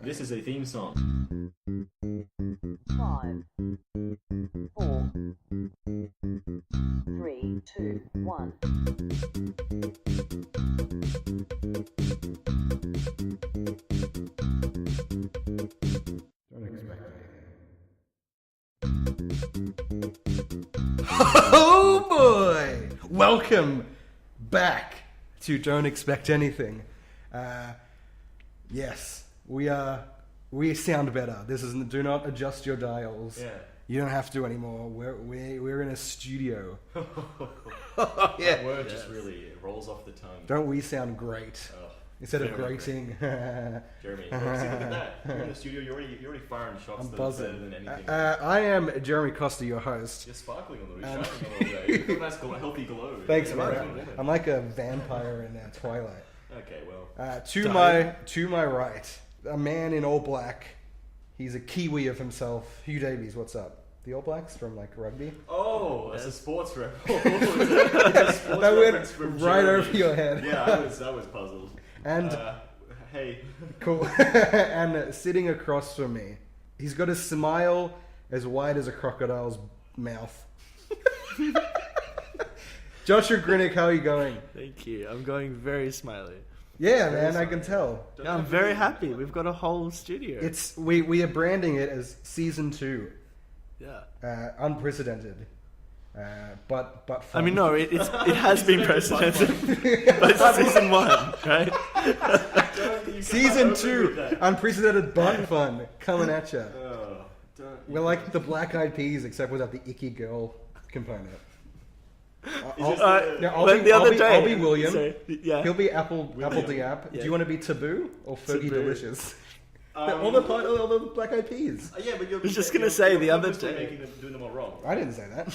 This is a theme song. 5, 4, 3, 2, 1. Don't expect anything. Oh boy! Welcome back to Don't Expect Anything. Yes, we sound better. This isn't. Do not adjust your dials. Yeah. You don't have to anymore. We're in a studio. That word just really rolls off the tongue. Don't we sound great? Oh, Instead of very grating. Jeremy, look, see, look at that. You're in the studio. You're already firing shots. I'm that buzzing. Better than anything. I am Jeremy Costa, your host. You're sparkling a little. You're shining a little bit. You've got a nice, healthy glow. Thanks, You're man. a woman. I'm like a vampire in Twilight. Okay, well. To my right, a man in all black. He's a Kiwi of himself. Hugh Davies, what's up? The All Blacks from like rugby. Oh, it's a sports reference. That went right over your head. Yeah, I was puzzled. And hey, cool. And sitting across from me, he's got a smile as wide as a crocodile's mouth. Joshua Grinnick, how are you going? Thank you. I'm going very smiley. Yeah, man, I can tell. Yeah, I'm very happy. We've got a whole studio. It's we are branding it as season 2. Yeah. Unprecedented. But fun. I mean, no, it has been precedented. But it's season 1, right? Season 2, unprecedented but fun, coming at you. We're like the Black Eyed Peas, except without the icky girl component. I'll be William. Sorry, yeah. He'll be Apple Diap. Yeah. Do you want to be Taboo or Fergie Taboo. Delicious? All the Black Eyed Peas. Yeah, but you're. I was just gonna say the other day day. doing them all wrong. I didn't say that.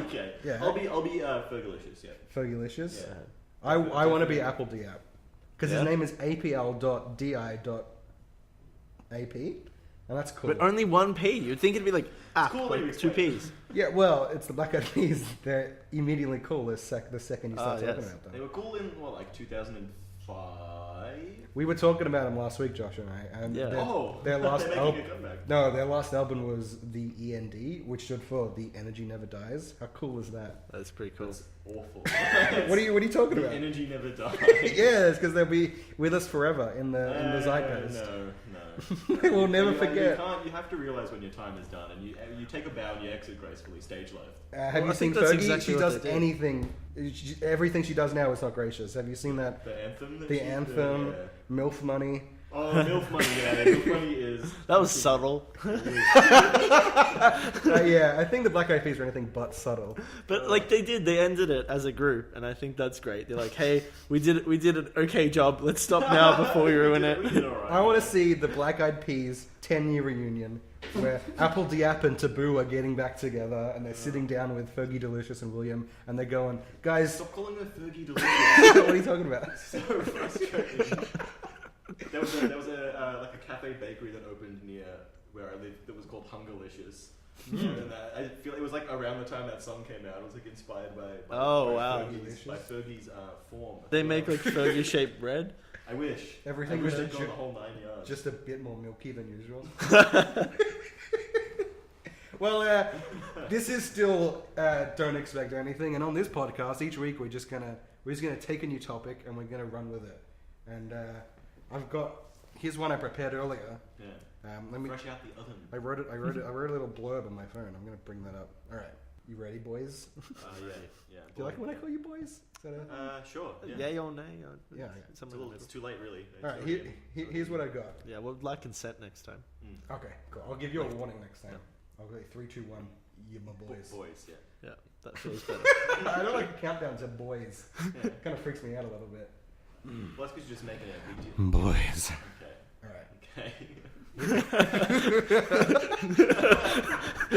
Okay. Yeah. I'll be Fergalicious. Yeah. Fergalicious. Yeah. I want to be Apple Diap because Yeah. his name is apl.di.ap, and that's cool. But only one P. You'd think it'd be like cool when you like 2 explain P's. Yeah, well, it's the Black Eyed Peas. They're immediately cool the second you start yes. talking about them. They were cool in like 2005. We were talking about them last week, Josh and I. And Yeah. their last they're making a comeback. their last album was the END, which stood for The Energy Never Dies. How cool is that? That's pretty cool. That's awful. What are you talking The about? energy never dies. Yeah, it's because they'll be with us forever in the zeitgeist. No. We'll never You forget. You have to realize when your time is done, and you take a bow and you exit gracefully, stage left. Have Well, you I seen think that's Fergie? exactly She what does they did. anything. Everything she does now is not gracious. Have you seen that? The anthem. That The she- anthem, yeah. MILF Money. Oh, MILF Money. Yeah, MILF Money is. That was subtle. Yeah, I think the Black Eyed Peas are anything but subtle. But like they ended it as a group, and I think that's great. They're like, hey, we did an okay job. Let's stop now before we ruin We did it. all right. I want to see the Black Eyed Peas 10-year reunion where Apple Diap and Taboo are getting back together and they're sitting down with Fergie Delicious and William and they're going, guys, Stop calling her Fergie Delicious. what are you talking about? So frustrating. There was a cafe bakery that opened near where I live that was called Hungerlicious. And I feel it was like around the time that song came out. It was like inspired by Oh, wow. Fergie's form. They make like Fergie shaped bread. I wish Everything I wish was they'd gone the whole 9 yards. Just a bit more milky than usual. Well, this is still Don't Expect Anything, and on this podcast, each week we're just gonna take a new topic and we're gonna run with it. And here's one I prepared earlier. Yeah. Let me. Fresh out the oven. I wrote a little blurb on my phone. I'm gonna bring that up. All right, you ready, boys? Yeah. Do you like when I call you boys? Is that Sure. Yeah. Yay or nay? Or Yeah. something in the It's middle. too late, really. All right, here's what I got. Yeah, we'll like consent next time. Okay, cool. I'll give you a warning next time. I'll go 3, 2, 1. You my boys. Boys, yeah. Yeah, that feels better. I don't like a countdown to boys. Yeah. Kind of freaks me out a little bit. Well, that's because you're just making it a big deal. Boys. Okay. All right. Okay.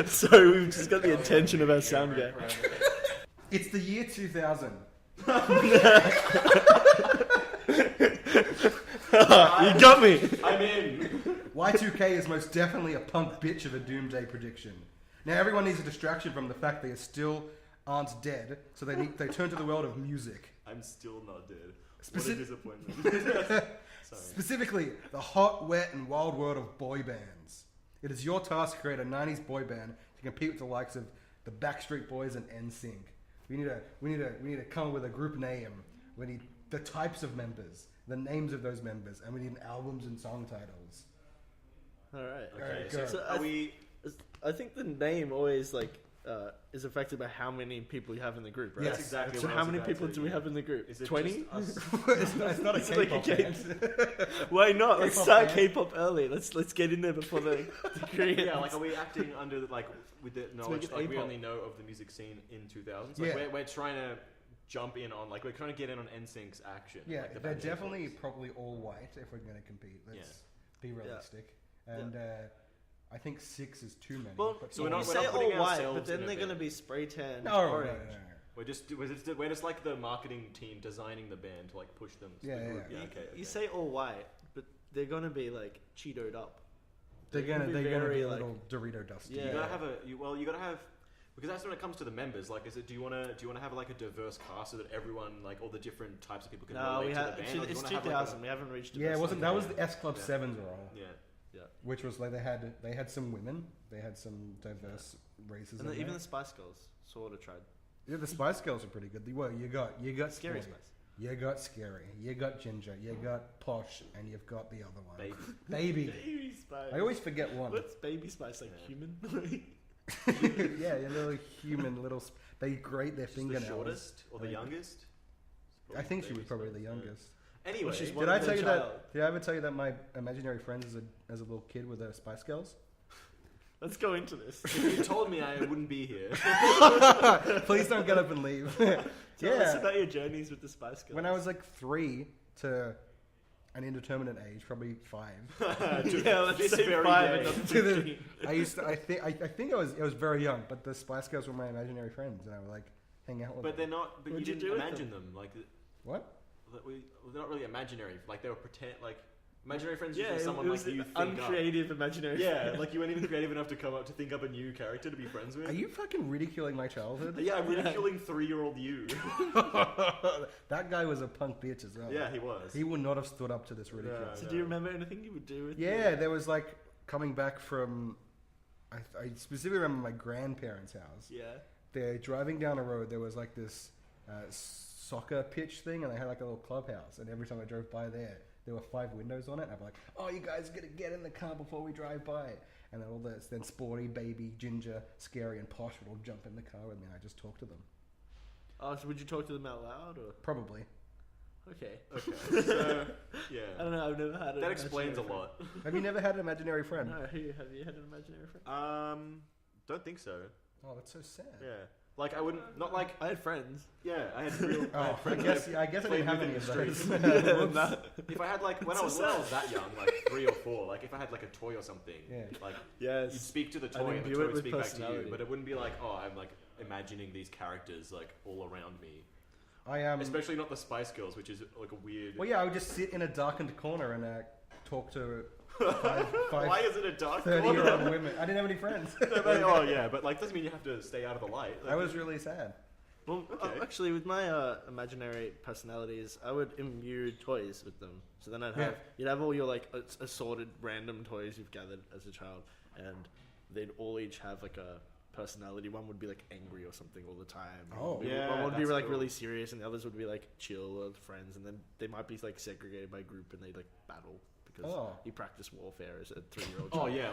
So we've just got the attention of our sound guy. It's the year 2000. You got me. I'm in. Y2K is most definitely a punk bitch of a doomsday prediction. Now everyone needs a distraction from the fact they still aren't dead, so they turn to the world of music. I'm still not dead. What a Specific- disappointment. Sorry. Specifically, the hot, wet, and wild world of boy bands. It is your task to create a 90s boy band to compete with the likes of the Backstreet Boys and NSYNC. We need to come up with a group name. We need the types of members, the names of those members, and we need albums and song titles. All right. Okay, go. so are we? I think the name always is affected by how many people you have in the group, right? Yes. That's exactly. So what I how was many about people to, do we yeah. have in the group? Is it 20? just us? It's not a It's like a K-pop band. Why not? Let's K-pop start band. K-pop early. Let's get in there before the Koreans. Yeah, like are we acting under like with the knowledge it like we A-pop. only know of the music scene in 2000s? Like Yeah. we're trying to jump in on like we're trying to get in on NSYNC's action. Yeah, like the they're Backstreet definitely Boys. probably all white if we're going to compete. Let's be realistic. And I think 6 is too many. Well, but So we're you not say putting all white, ourselves but then in a they're going to band. be spray tan no, orange. no. We're just like the marketing team designing the band to like push them. To Yeah, the yeah, group. yeah. Okay. You say all white, but they're going to be like Cheetoed up. They're gonna be be very, a like- little Dorito dusty. Yeah. You gotta have you gotta have because that's when it comes to the members. Like, is it do you wanna have like a diverse cast so that everyone like all the different types of people can No, relate we to the have. band? Or do you It's wanna have, 2000. like, We haven't reached. Yeah, it wasn't. That was the S Club Yeah. 7's role, yeah. which was like they had some women, they had some diverse races. And in even there. the Spice Girls sort of tried. Yeah, the Spice Girls are pretty good. Well, you got Scary Scary, Spice. you got Scary, you got Ginger, you got Posh, and you've got the other one, Baby. Baby. Baby Spice. I always forget one. What's Baby Spice like? Yeah. Human? Yeah, your little human little. They grate their She's the fingernails. shortest or the I- youngest? I think she was Baby probably the Spice, yeah. youngest. Anyway, Which is Did one I of tell their you child. that? Did I ever tell you that my imaginary friend as a little kid with a Spice Girls? Let's go into this. if you told me I wouldn't be here. Please don't get up and leave. Tell us Yeah, about your journeys with the Spice Girls. when I was like 3 to an indeterminate age, probably 5. Yeah, let's This say very 5 day. and not to the, 15. I think I was very young, but the Spice Girls were my imaginary friends, and I would like hang out with But them. they're not. But What'd you you didn't do with imagine them like. What? They're not really imaginary. Like they were pretend. Like imaginary friends. Yeah, Usually it someone was like you an think up. uncreative imaginary. Yeah, friend. like you weren't even creative enough to come up to think up a new character to be friends with. Are you fucking ridiculing my childhood? Yeah, I'm ridiculing 3-year-old you. That guy was a punk bitch as well. Yeah, he was. He would not have stood up to this ridicule. Yeah. So do you remember anything you would do with Yeah, there was like coming back from. I specifically remember my grandparents' house. Yeah. They're driving down a road. There was like this soccer pitch thing, and they had like a little clubhouse. And every time I drove by there were 5 windows on it. And I'd be like, "Oh, you guys gotta get in the car before we drive by." And then all this, then Sporty, Baby, Ginger, Scary, and Posh would all jump in the car with me. And I just talk to them. Oh, so would you talk to them out loud or? Probably. Okay. Okay. So, yeah. I don't know. I've never had. That explains a lot. Have you never had an imaginary friend? No, have you had an imaginary friend? Don't think so. Oh, that's so sad. Yeah. Like I wouldn't. Not like. I had friends. Yeah, I had real. Oh, I guess I didn't played have with any in of the those. street. No. If I had like when So I was that young, like 3 or 4, like if I had like a toy or something, Yeah. like Yes. you'd speak to the And toy and the imbue toy it would with speak back to you, personality. but it wouldn't be like, oh, I'm like imagining these characters like all around me. I am. Especially not the Spice Girls, which is like a weird. Well, yeah, I would just sit in a darkened corner and talk to five Why is it a dark 30-year-old women. I didn't have any friends. Oh yeah, but like doesn't mean you have to stay out of the light. Like, I was really sad. Well, Okay. actually, with my imaginary personalities, I would imbue toys with them. So then I'd have you'd have all your like assorted random toys you've gathered as a child, and they'd all each have like a personality. One would be like angry or something all the time. Oh. Yeah, one would be that's like cool. really serious, and the others would be like chill with friends. And then they might be like segregated by group, and they'd like battle because Oh. you practice warfare as a 3-year-old. Oh child. yeah,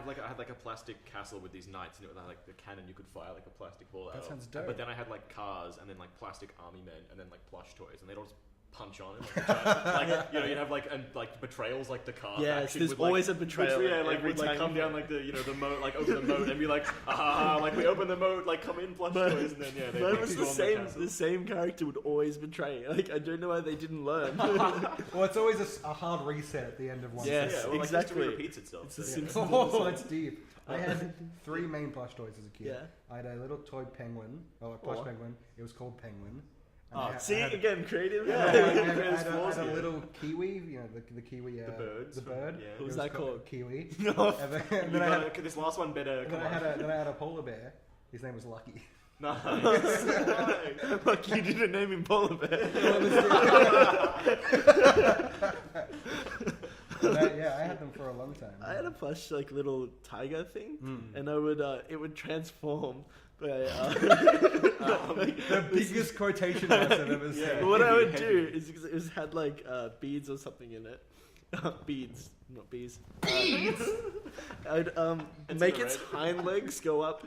like I had like a plastic castle with these knights, and it was like the cannon you could fire like a plastic ball out. That of. sounds dope. But then I had like cars, and then like plastic army men, and then like plush toys, and they'd all just punch on it. Like you'd have like betrayals, like the car. Yes, action there's with, always a betrayal Yeah, like every would like time come you- down like the moat, like open the moat, and be like, ah, like we open the moat, like come in plush toys, and then yeah, they Mine like, was the storm same. castle. The same character would always betray. Like I don't know why they didn't learn. Well, it's always a hard reset at the end of one. Yes. Yeah, well, like, exactly. history repeats itself. It's the so, yeah. Simpsons. Oh, that's deep. I had 3 main plush toys as a kid. Yeah. I had a little toy penguin, or a plush Oh. penguin. It was called Penguin. And Oh, I had- See I had- again, creative. Yeah. I There's had flaws a here. little kiwi, you know, the kiwi. The birds The from- bird. yeah. It What was was that called? Kiwi. No. And then You I gotta- had, this last one better. then Come I on. had a polar bear. His name was Lucky. Nice. Like you didn't name him Polar Bear. Yeah, I had them for a long time. I had a plush like little tiger thing, Mm. and it would transform. By, The biggest quotation marks I've ever seen. Yeah. what I Heavy, would heavy. do is had like beads or something in it. Beads, not bees. Beads. I'd It's make in the its red. hind legs go up.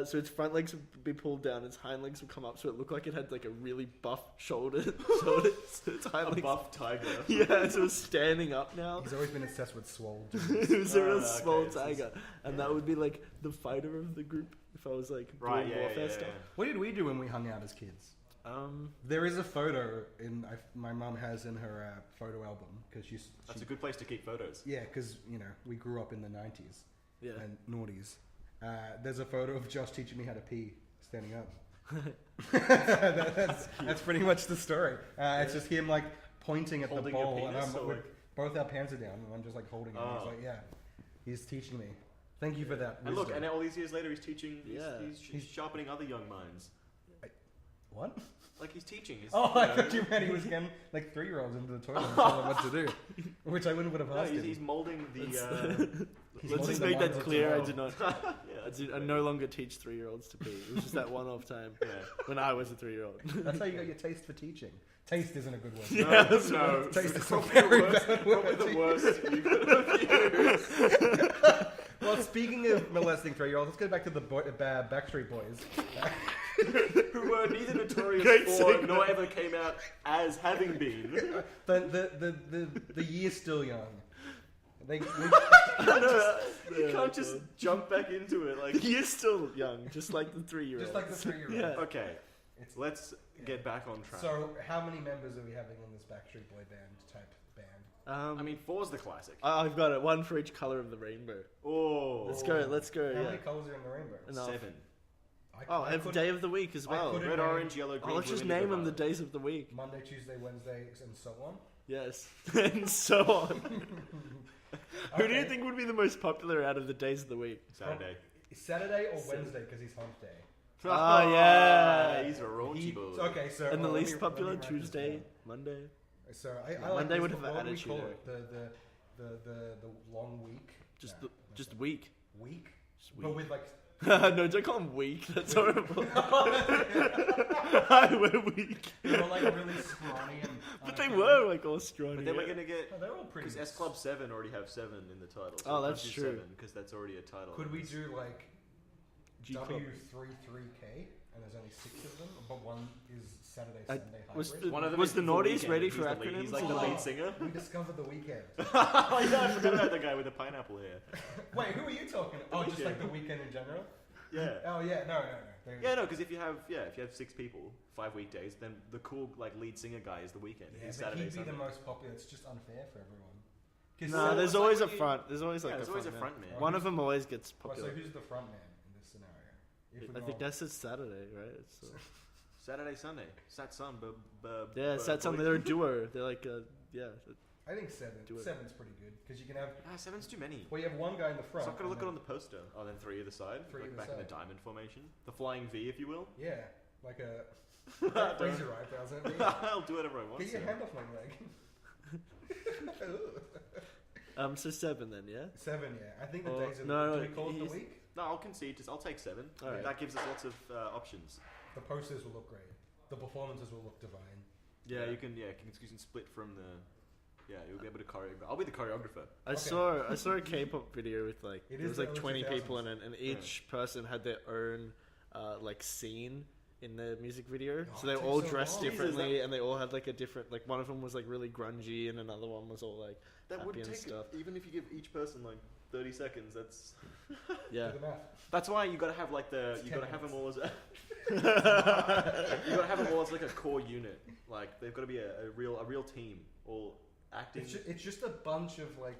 So its front legs would be pulled down, its hind legs would come up, so it looked like it had like a really buff shoulder. So its hind A legs. buff tiger. Yeah, so it's standing up now. He's always been obsessed with swole. It was a real okay, small so it's- tiger, and that would be like the fighter of the group if I was like Right, doing yeah, warfare yeah, stuff. What did we do when we hung out as kids? There is a photo my mum has in her photo album because That's a good place to keep photos. yeah, because we grew up in the 90s Yeah. and noughties. There's a photo of Josh teaching me how to pee standing up. that's pretty much the story. It's just him like pointing at Holding the your bowl, and penis, or, like- both our pants are down, and I'm just like holding him. He's Oh. like, yeah, he's teaching me. Thank you for that. And look, wisdom. and all these years later, he's teaching. Yeah. He's sharpening other young minds. What? Like he's teaching. He's, Oh, I thought you meant he was getting like 3-year-olds into the toilet and telling them what to do, which I wouldn't have No, asked him. he's molding the. He's Let's holding just the make that minds of clear. I tomorrow. did not. yeah, I no longer teach 3-year-olds to pee. It was just that one-off time Yeah. when I was a 3-year-old. That's how you got your taste for teaching. Taste isn't a good word. Yeah, No, that's no. Taste is a Probably very the worst, bad probably word. the worst you could have used. Well, speaking of molesting 3-year-olds, let's go back to the Backstreet Boys. Who were neither notorious Great for segment. nor ever came out as having been. The year's still young. They You can't just jump back into it like. He is still young, just like the 3-year-old. just like the 3-year-old. Yeah. Okay, It's- let's get back on track. So, how many members are we having in this Backstreet Boy band type band? I mean, 4's the classic. I've got it. One for each color of the rainbow. Oh, Let's go. Let's go. How Yeah. many colors are in the rainbow? Enough. 7. Oh, every day of the week as well. couldn't- Red, orange, yellow, green. Oh, let's just blue, name indigo, them the violet. days of the week. Monday, Tuesday, Wednesday, and so on. Yes, and so on. Who do you Okay. think would be the most popular out of the days of the week? Saturday. Saturday or Wednesday because he's hump day. Oh, yeah. He's a raunchy boy. Okay, so And the let least me popular write this Tuesday, down. Monday. So I Yeah, like Monday this. would have What an do we call attitude, it? The long week. Just No, just that's week. not- week. Just But week. with like No, don't call them weak. That's horrible. I were weak. they were like really scrawny and. But they were like all scrawny. But then we're yeah. gonna get Oh, they're all pretty. because S Club 7 already have 7 in the title. So Oh, we that's can't do true. 7 because that's already a title. Could we do like G Club. W33K and there's only 6 of them, but one is Saturday Sunday was hybrid? One of them Was is the The naughties Weeknd. ready He's for the lead- acronyms? He's like the Oh. lead singer. We discovered the weekend. Oh yeah, I forgot about the guy with the pineapple hair. Wait, who are you talking? Oh, just Weeknd. like the weekend in general. Yeah. Oh yeah, no. Yeah, no, because if you have 6 people, 5 weekdays, then the cool like lead singer guy is the weekend. Yeah, He's but Saturday, he'd be Sunday. the most popular. It's just unfair for everyone. 'Cause No, so- there's it's like always a when you- front. There's always like there's always a front man. One of them always gets Well, so popular. who's the front man in this scenario? If we're I think going- that's just Saturday, right? It's, Saturday, Sunday, Sat Sun, yeah, it's that something. They're a duo. They're like, yeah. I think 7. Do it. 7's pretty good because you can have. 7's too many. Well, you have one guy in the front. So I'm gonna look and it on the poster. Oh, then 3 either side, 3 like either back in the side. diamond formation, the flying V, if you will. then- Yeah, like a Don't- razor eyebrows. I'll do whatever I want. Get your to. hand off my leg. So 7 then, yeah. 7, yeah. I think the Oh, days of no, do we call it the he's- week? No, I'll concede. I'll take 7. Alright. That gives us lots of options. The posters will look great. The performances will look divine. Yeah, Yeah. you can split from the. Yeah, you'll be able to choreograph. I'll be the choreographer. I Okay. saw a K-pop video with like It there is was the like early 20 people in 2000s. it, and each person had their own like scene in the music video. Oh, So they it were takes all so dressed long. differently, and they all had like a different. Like one of them was like really grungy, and another one was all like That happy would and take stuff. even if you give each person like 30 seconds. Yeah. Do the math. That's why you gotta have like the It's you 10 gotta have them all minutes. as you gotta have them all as like a core unit. Like they've got to be a real team, all acting. It's just a bunch of like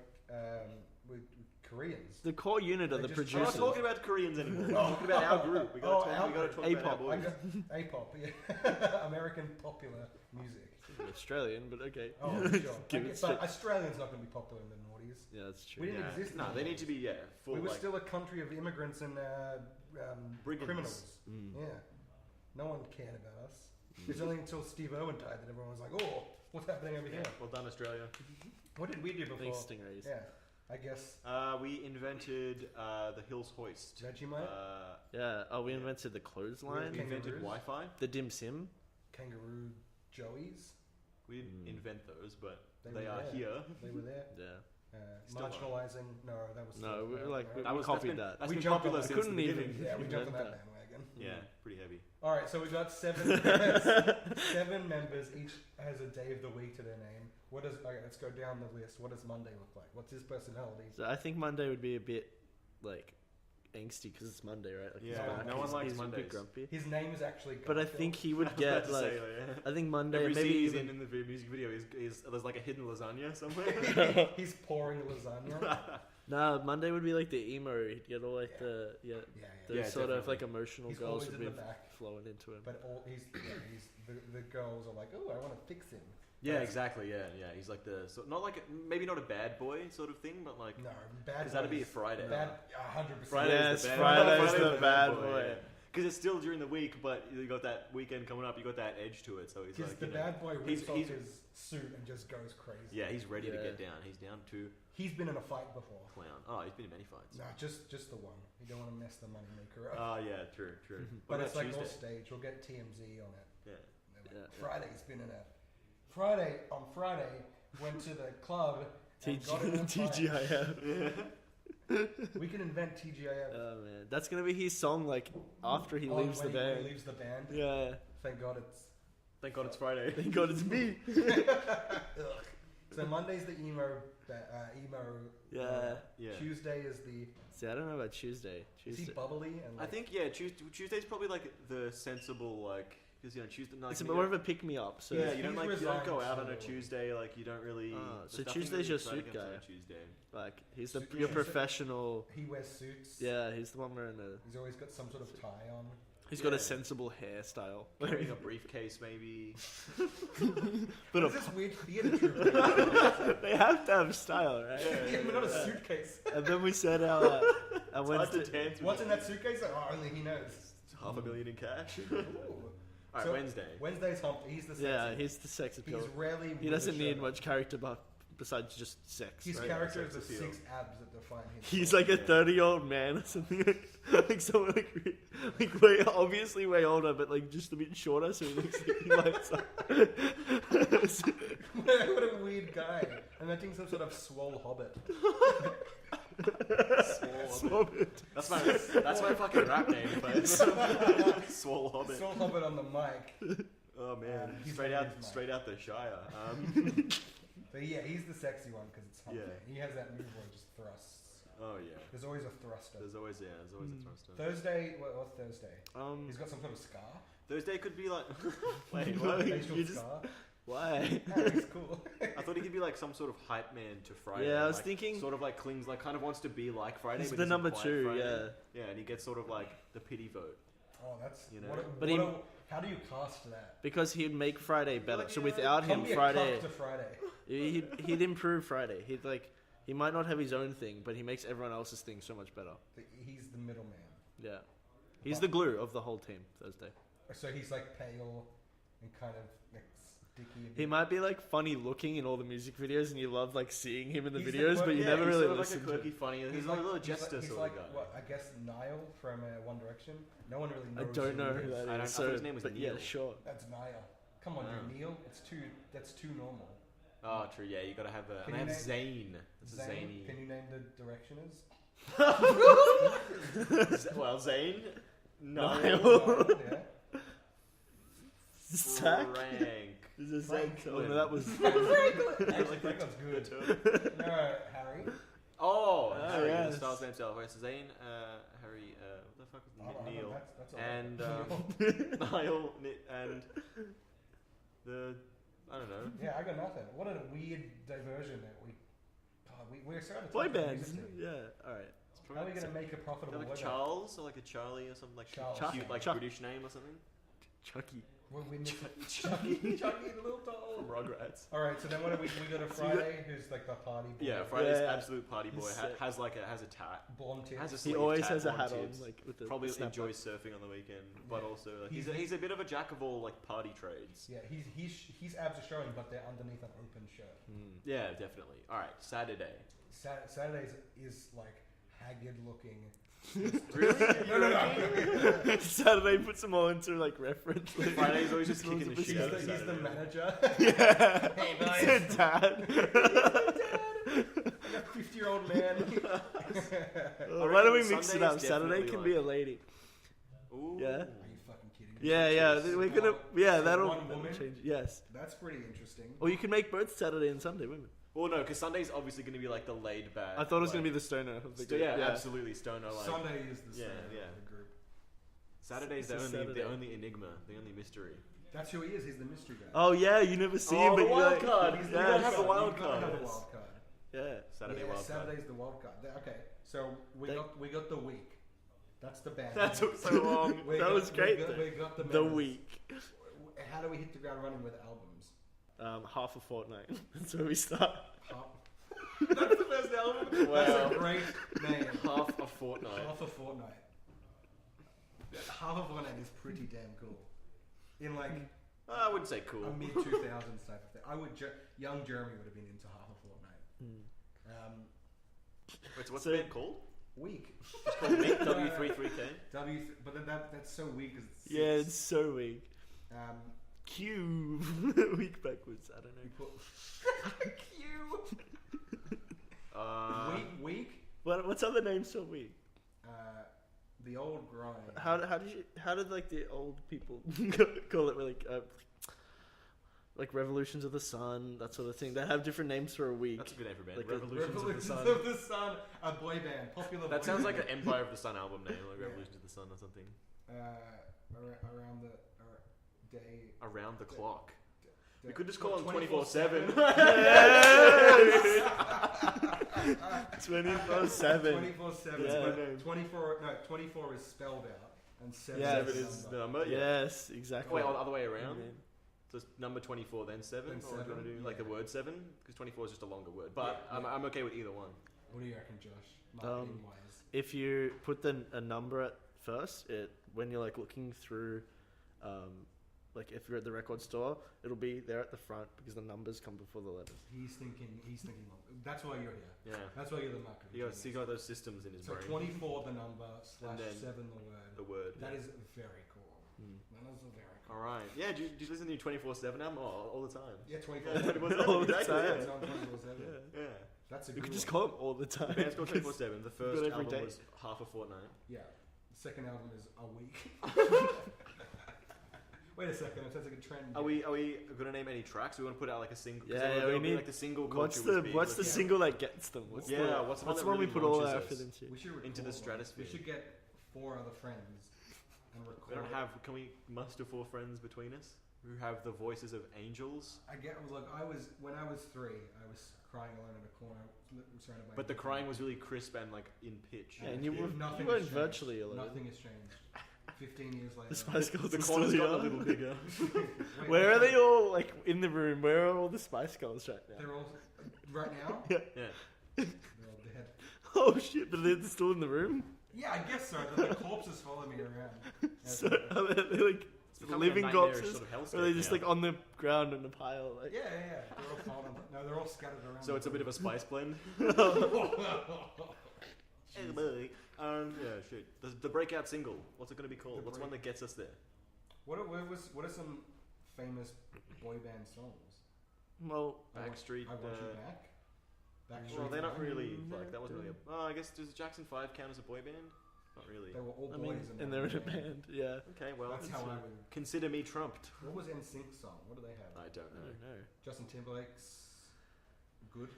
with Koreans. The core unit are They the just- I'm not producers. talking about Koreans anymore. We're talking about our group. We gotta our talk about A-pop. our boys. A-pop, yeah. American popular music. Australian, but okay. Oh, sure. Give it But straight. Australians not going to be popular in the noughties. Yeah, that's true. We didn't Yeah. exist. in No, the they need to noughties. be full. We were like, still a country of immigrants and Brigands. criminals. Mm. Yeah. No one cared about us. It's only until Steve Irwin died that everyone was like, "Oh, what's happening over here?" Well done, Australia. What did we do before? Thanks, Stingrays. Yeah, I guess We invented the Hills Hoist. Vegemite, Yeah. Oh, we Yeah. invented the clothesline, We invented Kangaroos. Wi-Fi. the dim sim. kangaroo joeys. We didn't invent those, but They they were are there. here. They were there. Yeah. Still are. Marginalizing. No, that was No, we were like we That was copied that's that. That's We been jumped on popular that. since Couldn't the even- beginning. Yeah, we jumped on that Invent bandwagon. Yeah, pretty heavy. All right, so we got 7 7 members. Each has a day of the week to their name. What does? Okay, let's go down the list. What does Monday look like? What's his personality? So I think Monday would be a bit like angsty because it's Monday, right? Like, he's Yeah, back, no one likes he's a bit Mondays. grumpy. His name is actually. But I Garfield. think he would I was about get to like. say, yeah. I think Monday, Every maybe scene he's even. in the music video is there's like a hidden lasagna somewhere. He's pouring lasagna. Nah, Monday would be like the emo. He'd get all like Yeah. the Yeah, the Yeah, sort of definitely. like emotional He's girls always would in be the back. flowing into him. But he's the girls are like, oh, I want to fix him. Yeah, exactly. Yeah. He's like not like maybe not a bad boy sort of thing, but like No, bad. because that'd be a boys- Friday. Bad, 100%. Yes, the bad Friday's boy. the bad boy. Because it's still during the week, but you got that weekend coming up. You got that edge to it, so he's Because like the you know, bad boy he's- rips off he's- his suit and just goes crazy. yeah, he's ready to Yeah. get down. He's down to He's been in a fight before. clown. Oh, he's been in many fights. No, just the one. You don't want to mess the moneymaker up. Oh yeah, true. but What it's about like more Tuesday? stage. We'll get TMZ on it. Yeah. They're like, Yeah. Friday's been in a on Friday went to the club and got in a fight. TGIF. We can invent TGIF. Oh man, that's gonna be his song like after he leaves the when he band. leaves the band. Yeah. Thank God it's. Thank God it's Friday. Thank God it's me. Ugh. So Monday's the emo. Yeah. Yeah. Tuesday is the. See, I don't know about Tuesday. Is he Tuesday. bubbly and? I Like, think yeah. Tuesday's probably like the sensible like because you know Tuesday. Like, It's you more don't- of a pick me up. So yeah, you don't He's you don't go resigned out on a to- Tuesday. Like you don't really. Ah, there's so nothing Tuesday's really your exciting suit on guy. a Tuesday. like he's the Suit- your yeah. professional. he wears suits. Yeah, he's the one wearing a. He's always got some sort of tie on. He's got Yeah. a sensible hairstyle. Carrying a briefcase maybe. But What is this weird theater troupe? they have to have style, right? Yeah, but not a suitcase. And then we said our It's hard to Wednesday. dance with What's in that suitcase? Oh, only he knows. $500,000 in cash. Ooh. Alright, So, Wednesday. Wednesday's hump. He's the sexy. Yeah, he's the sex appeal. He's rarely. He doesn't need much character besides just sex. His right? character is Sex the appeal. 6 abs that define him. He's like a 30-year-old man or something. Like someone like way obviously way older, but like just a bit shorter, so he looks like he lights up. What a weird guy. I'm imagining some sort of swole hobbit. Swole Hobbit. That's my fucking rap name, but Swole Hobbit. Swole hobbit on the mic. Oh man, He's straight got out his straight out the Shire. But yeah, he's the sexy one because it's hump Yeah. day. He has that move where he just thrusts. Oh yeah. There's always a thruster. There's always a thruster. Thursday, what's Thursday? He's got some sort of scar. Thursday could be like wait, what? Facial you just- scar. Why? Oh, he's cool. I thought he could be like some sort of hype man to Friday. Yeah, I was like, thinking- sort of like clings like kind of wants to be like Friday. He's but the isn't number quite 2, Friday. yeah. Yeah, and he gets sort of like the pity vote. Oh, that's You know. But how do you cast that? Because he'd make Friday better. Like, So yeah, without Come him, be a Friday, cuck to Friday. he'd improve Friday. He might not have his own thing, but he makes everyone else's thing so much better. He's the middleman. Yeah, he's the glue of the whole team. Thursday. So he's like pale and kind of like sticky. He might be like funny looking in all the music videos, and you love like seeing him in the He's the videos, quirky- but you yeah, never he's really sort of listen like to a quirky, him. funny. He's like a little jester he's sort like, of guy. what, I guess Niall from One Direction. No one really I knows. don't know who he is. that is. I don't- I so, thought his name was but Neil. yeah, sure. That's Niall. Come on, Wow. you Neil. That's too normal. Oh, true. Yeah, you gotta have a. Can And I you have name- Zane. It's a Zane, zany. can you name the Directioners? Well, Zane. Niall. Yeah. Zach. Frank. Is it Zach? Franklin. Oh, no, that was. Actually, Franklin's good. No, Harry. Oh, Ah, Harry, yes. the Styles name himself. Right, so Zane, Harry, what the fuck Oh, was Neil, that's all and right. Niall, and the I don't know. Yeah, I got nothing. What a weird diversion that we're starting to Boy talk about bands. music team. Yeah, alright. How are we going to make a profitable like boy Charles or like a Charlie or something like Charles. cute like Chuck. British name or something? Chucky. Well, we missed Chucky the little doll from Rugrats. All right, so then what do we got a Friday who's like the party boy. Yeah, Friday's Yeah. absolute party boy. He's sick. Has a tat. Blonde tits. Has a He sleeve always tat, has a blonde hat on, tips. like with the Probably snap enjoys surfing on the weekend, but Yeah. also like, He's- he's a bit of a jack of all like party trades. Yeah, his abs are showing, but they're underneath an open shirt. Yeah, definitely. All right, Saturday. Saturdays is like haggard looking. Really? No. Saturday puts them all into like reference. Friday's always just kicking the He's shit out of the Saturday. manager. Yeah. Hey, It's a dad. A 50-year-old man. Why don't we mix Sunday's it up? Saturday definitely can be a lady. Ooh. Yeah. Are you fucking kidding me? Yeah. We're gonna. Yeah, So that'll one woman? change. Yes. That's pretty interesting. Or you can make both Saturday and Sunday women. Well, no, because Sunday's obviously going to be like the laid back. I thought it was gonna be the stoner of the group. yeah, absolutely stoner. Like Sunday is the Yeah, center yeah. of the group. Saturday's It's a the Saturday. only enigma, the only mystery. That's who he is. He's the mystery guy. Oh yeah, you never see him, Oh, but the you wild like, card. He's You the don't wild have the card. wild You've got to have card. the wild card. Yeah. Saturday Yeah, wild card. Saturday's the wild card. Okay, so we They- got the week. That's the band. That took so long. We That got- was great, We got the, The members. week. How do we hit the ground running with albums? Half a fortnight. That's where we start. That's the first album. Wow. That's a great name. Half a fortnight. Half a fortnight. Half a fortnight is pretty damn cool. In like I wouldn't say cool. a mid 2000s type of thing. Young Jeremy would have been into half a fortnight. Wait, so what's So- the band called? Week. It's called Week W33K. But then that's so weak because it's Yeah, six. it's so weak. Um, Q. Week backwards. I don't we know. put week. What's other names for week? The old grind. How did like the old people call it like Revolutions of the Sun, that sort of thing? They have different names for a week. That's a good name for a band. Like Revolutions of the Sun. of the Sun, a boy band, popular. That boy sounds like band. an Empire of the Sun album name, like Yeah. Revolutions of the Sun or something. Around the day. Around the clock. day- We could just call them 24/7. 24/7. 24/7. Yeah. But 24 is spelled out, and 7 Yeah, Seven is is the the number. number. Yeah. Yes, exactly. Wait, the other way around. Yeah. So it's number 24, then 7? Then Or do you want to seven, do like the yeah. word 7? Because 24 is just a longer word. But Yeah, yeah. I'm okay with either one. What do you reckon, Josh? Marketing wise. If you put a number at first, when you're like looking through, like if you're at the record store, it'll be there at the front because the numbers come before the letters. He's thinking. That's why you're here. Yeah. That's why you're the marketing. You got, genius. he got those systems in his So brain. 24 the number / And then 7 the word. The word. That is very cool. That is very cool. Alright. Yeah, do you listen to your 24/7 album? Oh, all the time. Yeah, 24. Yeah, 24/7. All the exactly, time. Yeah, yeah. it's on 24/7. Yeah. That's a You good could just one. call them all the time. The band's called 24/7. The first every album day. was half a fortnight. Yeah. The second album is a week. Wait a second, it sounds like a trend. Are we gonna name any tracks? We want to put out like a single. 'cause Yeah, there we will be, need- like the single. What's culture was the big, what's the like, single that gets them? What's Yeah, the, what's the one that one we really put all our launches effort us? into? We should record into the one. stratosphere. We should get 4 other friends and record. We don't have. Can we muster 4 friends between us who have the voices of angels? I get. Look, when I was 3, I was crying alone in a corner, surrounded by. But the crying was really crisp and like in pitch. Yeah, and you Nothing weren't has changed. virtually alone. Nothing has changed. 15 years later. The Spice Girls The are still corner's here. got a little bigger. Wait, Where what's are they that? all like in the room? Where are all the Spice Girls right now? They're all right now. Yeah. They're all dead. Oh shit! But they're still in the room. Yeah, I guess so. The corpses follow me around. So are they like becoming a living nightmarish corpses? sort of Or hellscape are they just now. like on the ground in a pile? Like, Yeah. They're all piled on. No, they're all scattered around. So it's a bit of a spice blend. Yeah, shoot. The breakout single. What's it going to be called? The What's one that gets us there? What are some famous boy band songs? well, Backstreet. I Want You Back. Well, they're not Back. really like that. Wasn't really. I guess does Jackson 5 count as a boy band? Not really. They were all I boys mean, in and that they're in a band. band. Yeah. Okay, well, That's how I would. consider me trumped. What was NSYNC's song? What do they have? I don't I know. don't know. Justin Timberlake's Good.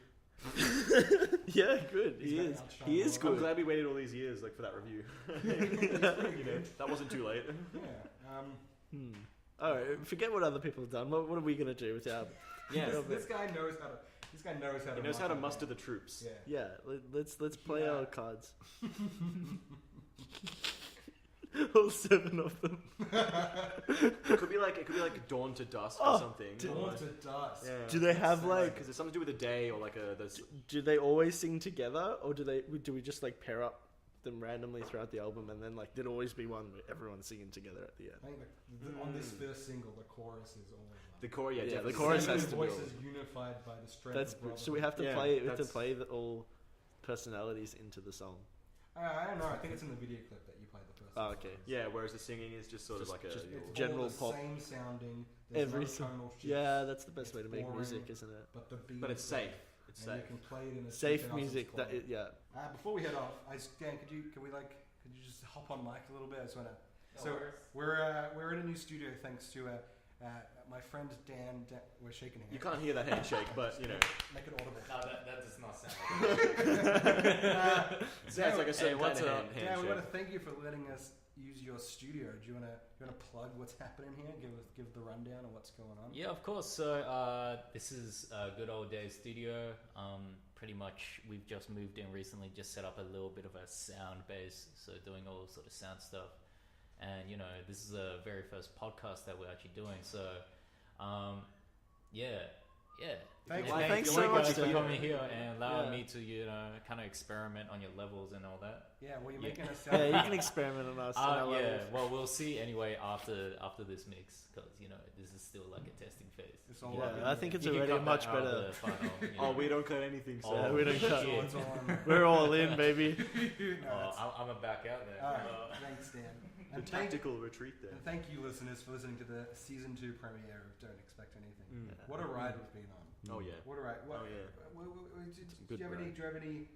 Yeah, good. He's He gonna is. outshine He is all I'm good. glad we waited all these years like for that review. You know, that wasn't too late. Yeah. All right. Forget what other people have done. What are we gonna do with our? Yeah. This guy knows how to. This guy knows how to. He knows how to muster the. the troops. Yeah. Yeah. Let's play Yeah. our cards. All 7 of them. It could be like Dawn to Dusk Oh, or something. Dawn to Dusk. Yeah. Do they have like? Because it's something to do with a day or like a. Do they always sing together, or do we just like pair up them randomly throughout the album, and then like there'd always be one where everyone's singing together at the end? I think on this first single, the chorus is always like The chorus, Yeah, definitely. the chorus seven has to be voices unified by the strength That's of brotherhood. so we have to Yeah, play. We have to that's- play all personalities into the song. I don't know. I think it's in the video clip that you played the first. Oh, single. okay. Yeah, whereas the singing is just sort of like a. just It's General all the pop. same sounding. There's Every no song. tonal shifts, Yeah, that's the best It's way to make boring. music, isn't it? but the beat. But it's is safe. great, It's and safe. you can play it in a Safe 2000s music. That quality. yeah. Before we head off, Dan, could you just hop on mic a little bit? I just wanna. No So worries. we're in a new studio thanks to my friend Dan. We're shaking hands. You can't hear that handshake, but you know. Make it audible. No, that does not sound like it. Sounds like a certain what's kind of up? Dan, we handshake. want to thank you for letting us use your studio. Do you wanna plug what's happening here? Give the rundown of what's going on. Yeah, of course. So this is Good Old Daize studio. Pretty much we've just moved in recently, just set up a little bit of a sound base, so doing all sort of sound stuff. And you know, this is the very first podcast that we're actually doing. So yeah. Thanks. And Thanks you so much guys for for coming. coming here and allowing Yeah. me to kind of experiment on your levels and all that. Yeah, well, you're Yeah. making us sound. Yeah, you can experiment on us. on our Yeah, levels. well, we'll see anyway after this mix, because this is still like a testing phase. It's all Yeah, up in I the think air. it's You can already cut that much out of better. the final, Oh, we don't cut anything, so. Oh, we don't cut. So it's all on there. We're all in, baby. No, that's- I'm a back out there. all right, thanks, Dan. The And thank, tactical retreat there. and thank you, listeners, for listening to the season 2 premiere of Don't Expect Anything. What a ride we've been on. Oh yeah. What a ride. What, Oh, yeah. Do you have any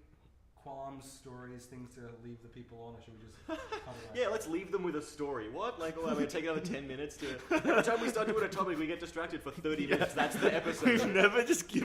qualms, stories, things to leave the people on, or should we just cut it right Yeah, there? let's leave them with a story. What? Like, we're take another 10 minutes to. Every time we start doing a topic, we get distracted for 30 minutes. That's the episode. We've never just given